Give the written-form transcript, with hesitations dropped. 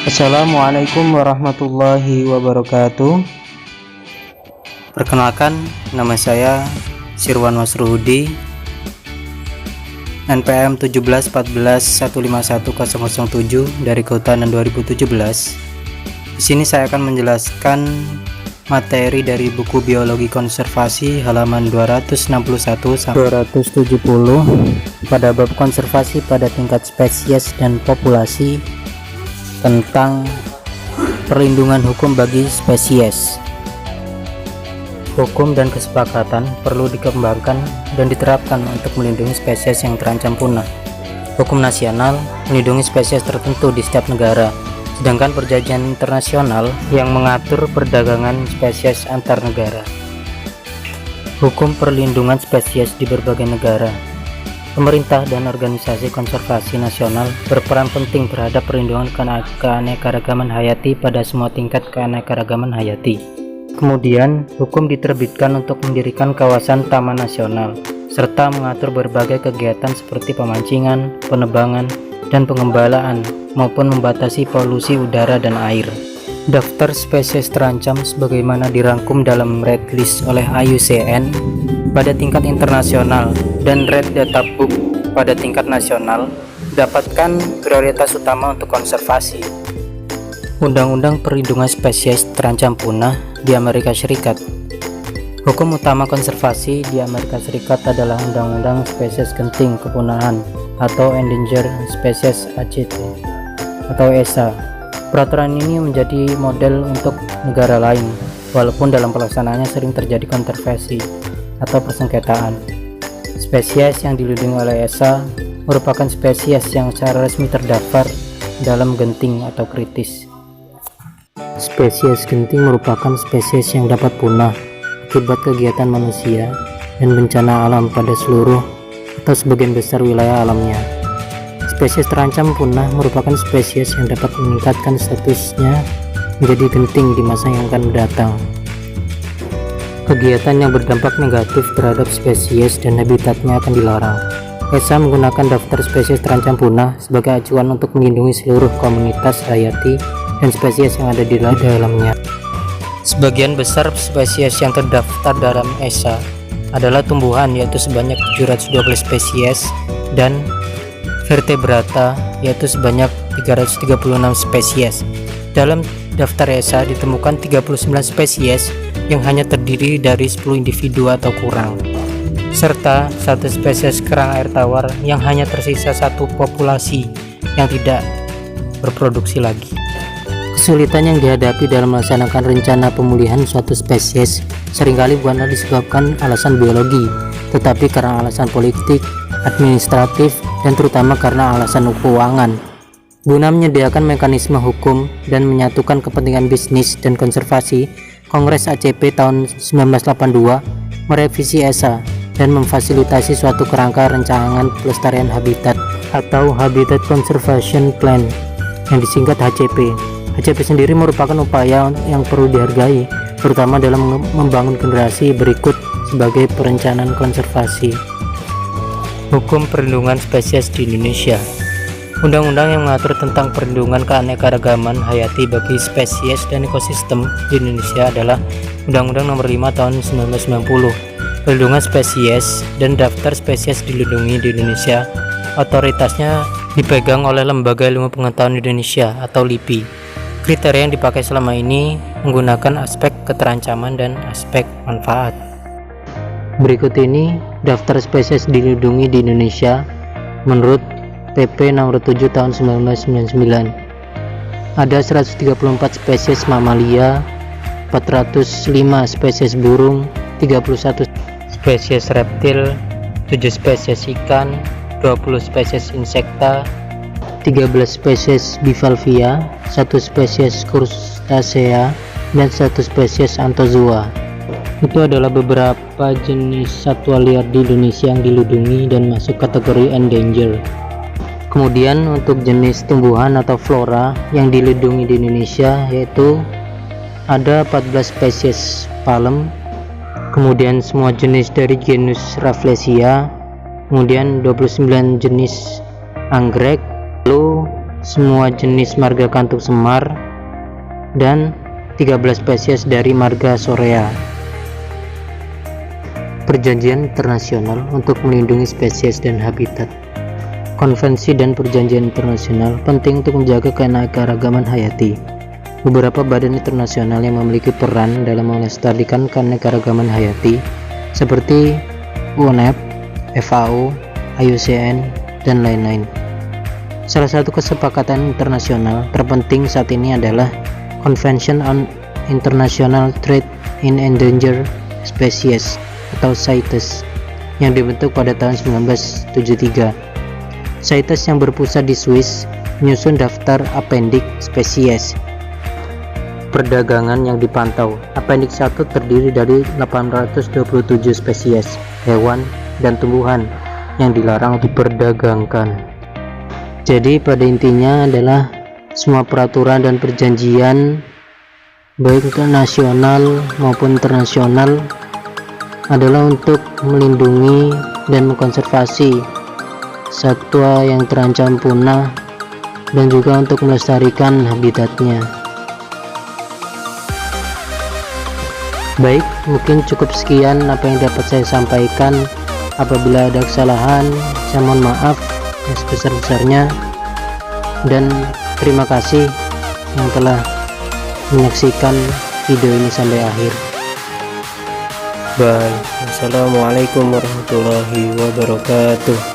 Assalamualaikum warahmatullahi wabarakatuh. Perkenalkan, nama saya Sirwan Masruhudi, NPM 17141511007 dari Kehutanan 2017. Di sini saya akan menjelaskan materi dari buku Biologi Konservasi halaman 261 sampai 270 pada bab konservasi pada tingkat spesies dan populasi tentang perlindungan hukum bagi spesies. Hukum dan kesepakatan perlu dikembangkan dan diterapkan untuk melindungi spesies yang terancam punah. Hukum nasional melindungi spesies tertentu di setiap negara, sedangkan perjanjian internasional yang mengatur perdagangan spesies antar negara. Hukum perlindungan spesies di berbagai negara. Pemerintah dan organisasi konservasi nasional berperan penting terhadap perlindungan keanekaragaman hayati pada semua tingkat keanekaragaman hayati. Kemudian, hukum diterbitkan untuk mendirikan kawasan taman nasional, serta mengatur berbagai kegiatan seperti pemancingan, penebangan, dan pengembalaan, maupun membatasi polusi udara dan air. Daftar spesies terancam sebagaimana dirangkum dalam Red List oleh IUCN pada tingkat internasional dan Red Data Book pada tingkat nasional mendapatkan prioritas utama untuk konservasi. Undang-Undang Perlindungan Spesies Terancam Punah di Amerika Serikat. Hukum utama konservasi di Amerika Serikat adalah Undang-Undang Spesies Genting Kepunahan atau Endangered Species Act atau ESA. Peraturan ini menjadi model untuk negara lain, walaupun dalam pelaksanaannya sering terjadi kontroversi atau persengketaan. Spesies yang dilindungi oleh ESA merupakan spesies yang secara resmi terdaftar dalam genting atau kritis. Spesies genting merupakan spesies yang dapat punah akibat kegiatan manusia dan bencana alam pada seluruh atau sebagian besar wilayah alamnya. Spesies terancam punah merupakan spesies yang dapat meningkatkan statusnya menjadi genting di masa yang akan mendatang. Kegiatan yang berdampak negatif terhadap spesies dan habitatnya akan dilarang. ESA menggunakan daftar spesies terancam punah sebagai acuan untuk melindungi seluruh komunitas hayati dan spesies yang ada di dalamnya. Sebagian besar spesies yang terdaftar dalam ESA adalah tumbuhan, yaitu sebanyak 712 spesies, dan vertebrata, yaitu sebanyak 336 spesies. Dalam daftar ESA ditemukan 39 spesies yang hanya terdiri dari 10 individu atau kurang, serta satu spesies kerang air tawar yang hanya tersisa satu populasi yang tidak berproduksi lagi. Kesulitan yang dihadapi dalam melaksanakan rencana pemulihan suatu spesies seringkali bukanlah disebabkan alasan biologi, tetapi karena alasan politik, administratif, dan terutama karena alasan keuangan. Guna menyediakan mekanisme hukum dan menyatukan kepentingan bisnis dan konservasi, Kongres ACP tahun 1982 merevisi ESA dan memfasilitasi suatu kerangka rancangan pelestarian habitat atau Habitat Conservation Plan yang disingkat HCP. HCP sendiri merupakan upaya yang perlu dihargai, terutama dalam membangun generasi berikut sebagai perencanaan konservasi. Hukum perlindungan spesies di Indonesia. Undang-undang yang mengatur tentang perlindungan keanekaragaman hayati bagi spesies dan ekosistem di Indonesia adalah Undang-Undang Nomor 5 Tahun 1990. Perlindungan spesies dan daftar spesies dilindungi di Indonesia, otoritasnya dipegang oleh Lembaga Ilmu Pengetahuan Indonesia atau LIPI. Kriteria yang dipakai selama ini menggunakan aspek keterancaman dan aspek manfaat. Berikut ini daftar spesies dilindungi di Indonesia menurut PP Nomor 7 Tahun 1999. Ada 134 spesies mamalia, 405 spesies burung, 31 spesies reptil, 7 spesies ikan, 20 spesies insekta, 13 spesies bivalvia, 1 spesies crustacea, dan 1 spesies anthozoa. Itu adalah beberapa jenis satwa liar di Indonesia yang dilindungi dan masuk kategori endanger. Kemudian untuk jenis tumbuhan atau flora yang dilindungi di Indonesia yaitu ada 14 spesies palem, kemudian semua jenis dari genus Rafflesia, kemudian 29 jenis anggrek, lalu semua jenis marga kantuk semar, dan 13 spesies dari marga Sorea. Perjanjian internasional untuk melindungi spesies dan habitat. Konvensi dan perjanjian internasional penting untuk menjaga keanekaragaman hayati. Beberapa badan internasional yang memiliki peran dalam melestarikan keanekaragaman hayati seperti UNEP, FAO, IUCN, dan lain-lain. Salah satu kesepakatan internasional terpenting saat ini adalah Convention on International Trade in Endangered Species atau CITES yang dibentuk pada tahun 1973. CITES yang berpusat di Swiss menyusun daftar apendik spesies perdagangan yang dipantau. Apendik 1 terdiri dari 827 spesies hewan dan tumbuhan yang dilarang diperdagangkan. Jadi pada intinya adalah semua peraturan dan perjanjian baik nasional maupun internasional adalah untuk melindungi dan mengkonservasi satwa yang terancam punah dan juga untuk melestarikan habitatnya. Baik, mungkin cukup sekian apa yang dapat saya sampaikan. Apabila ada kesalahan, saya mohon maaf yang sebesar-besarnya, dan terima kasih yang telah menyaksikan video ini sampai akhir. Bye. Wassalamualaikum warahmatullahi wabarakatuh.